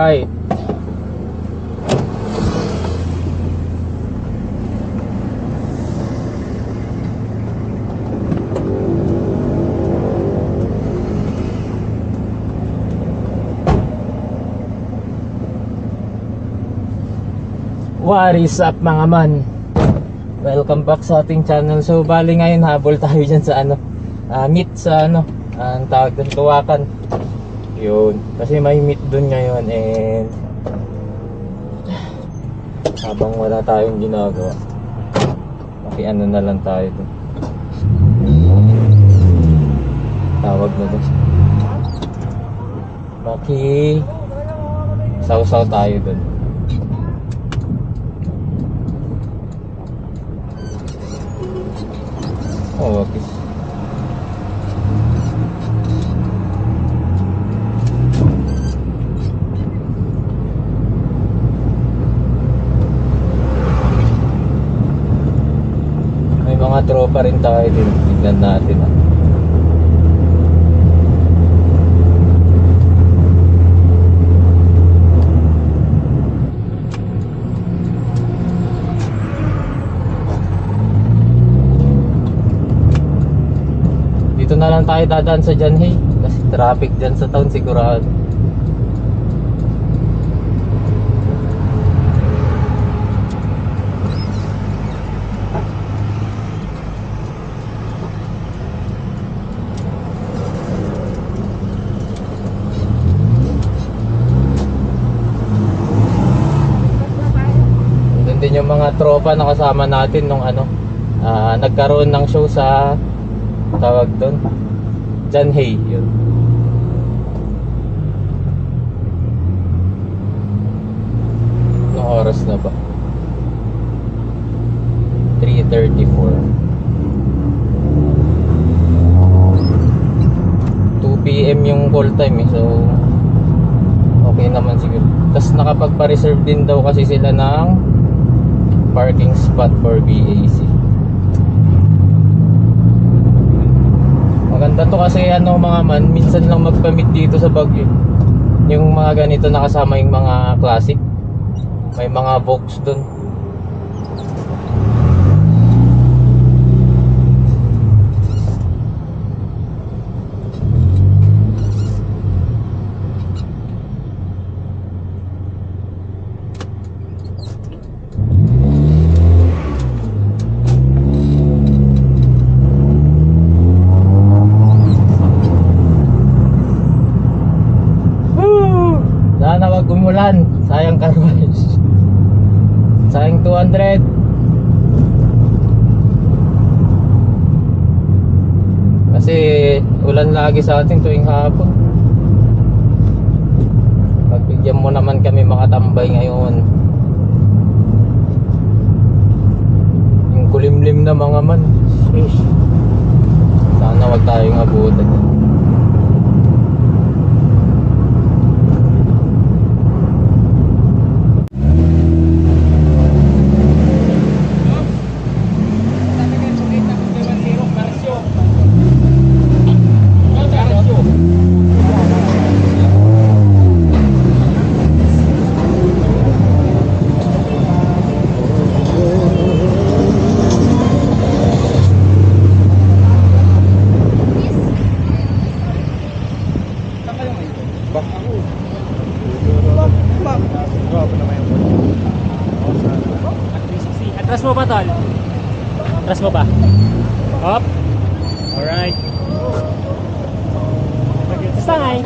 Alright. What is up mga man? Welcome back sa ating channel. So bali ngayon habol tayo dyan sa meet sa ang tawag doon, Tuwakan. Yun, kasi may meet doon ngayon and habang wala tayong ginagawa, maki-ano na lang tayo doon. Tawag na doon, maki-saw-saw tayo doon. Oh, okay. May mga tropa rin tayo din. Tignan natin ah. Dito na lang tayo dadaan sa Janhay kasi traffic dyan sa town sigurado. Doon din yung mga tropa na kasama natin nung nagkaroon ng show sa tawag doon, Janhay, yun. Anong oras na ba? 3:34. 2 PM yung call time so okay naman siguro. Tapos nakapagpa-reserve din daw kasi sila ng parking spot for BAC. Maganda to kasi mga man, minsan lang magpa-meet dito sa Baguio. Yung mga ganito nakasama yung mga classic. May mga box dun. Sana wag umulan, sayang carwash. Sayang 200. Kasi ulan lagi sa atin tuwing hapon. Pagbigyan mo naman kami makatambay ngayon. Yung kulimlim na mga man. Sana wag tayong abutan. Atras mo ba, tol? Atras mo ba? Up. Alright. Sangay.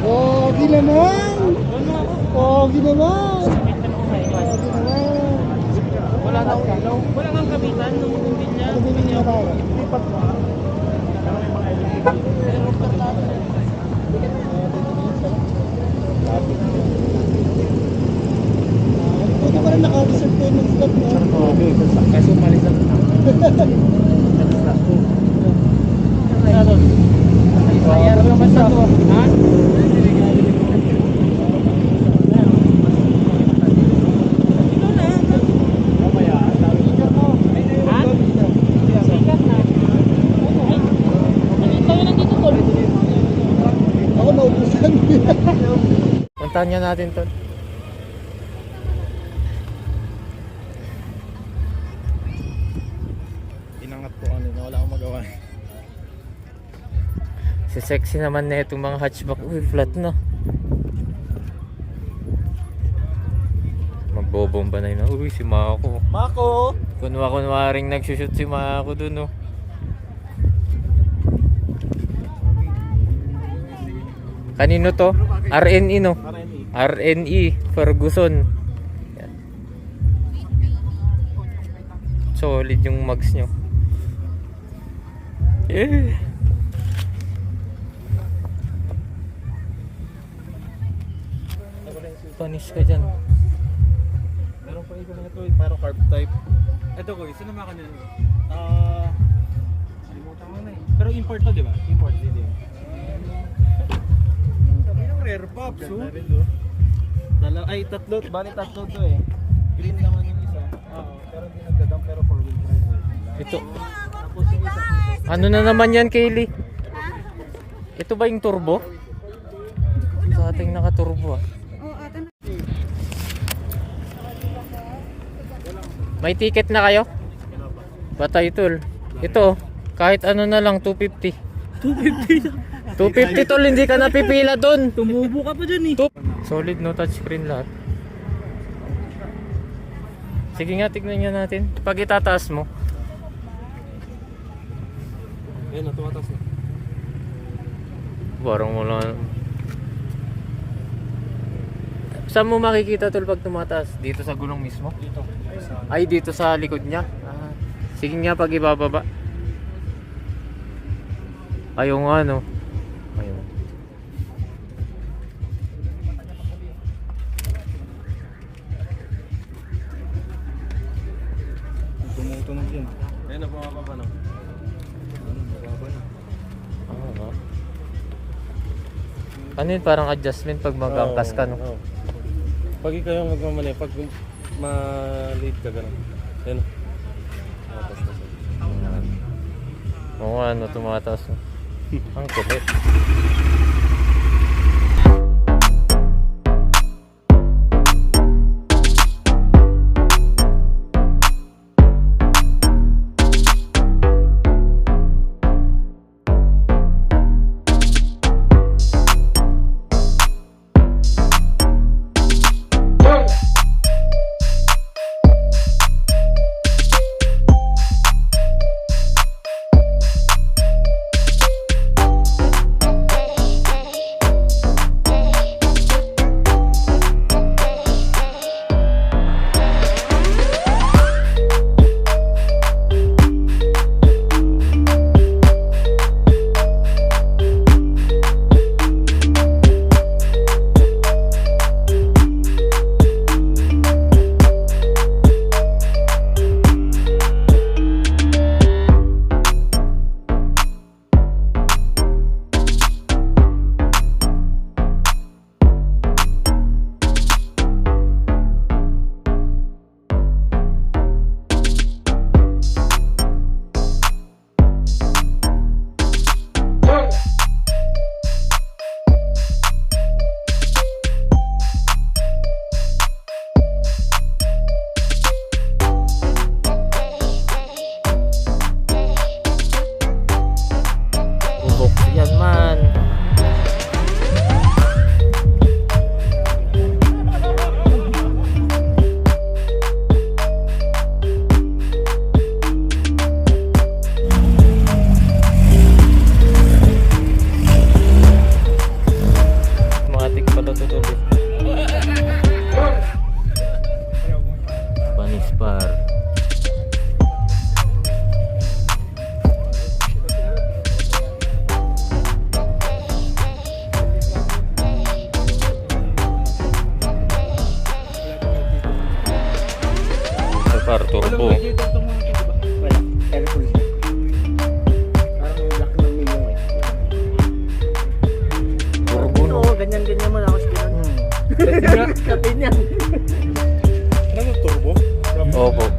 Pogi naman! Pogi naman! Pogi naman! Wala nang kabitan nung bumbilya. Bumili na tayo. Lipat mo. Pwede pa rin naka-reserve payment slot mo. Okay, kaso umalis lang. Sayar naman naubusan. Puntahan nga natin to. Inangat ko kanina, wala akong magawa. Si sexy naman na itong mga hatchback. Uy, flat na. Magbobomba na yun. Uy, si Mako. Mako! Kunwaring nagsushoot si Mako dun, oh. Kanino to? RNE, no? RNE Ferguson. Yan. Solid yung mugs nyo. Eh. Panis ka dyan. Meron pa iba na ito, parang carb type. Ito ko, isa naman kanina. Kalimutan ko na eh. Pero import to, di ba? Import din yun. Sabi yung rare pops, oh. Tatlo, bali tatlo to eh. Green naman yung isa. Oo, pero hindi nagdadam, pero 4-wheel drive. Ito. Tapos yung isa, Ano na naman yan, Kaylee? Ito ba yung turbo? Sa ating naka-turbo, ah. May ticket na kayo? Patay tol. Ito, kahit ano na lang, 250. 250? 250 tol, hindi ka napipila dun. Tumubo ka pa dyan eh. Solid, no? Touchscreen lahat. Sige nga, tignan nga natin. Pag itataas mo. ayun, natumatas na. Parang wala. Saan mo makikita tol pag tumataas? Dito sa gulong mismo? Dito. Ay, dito sa likod niya. Sige nga pag ibababa. Ayaw nga, no? Ayaw. Tumutunog yun. Ayun na, bumababa na. Bumababa na. Ano yun? Parang adjustment pag mag-angkas ka, no? Oo. Pag ikaw yung magmamali, pag ma-late ka gano'n. Ayun. Tapos na siya. Oo nga, no? Tumataas, no? Ang kulit. car turbo. Wala. Pero full. Parang yung black ng milong eh. Turbo no. Oo, ganyan-ganyan mo na ako spinon. Kapin yan. Ano turbo? Opo.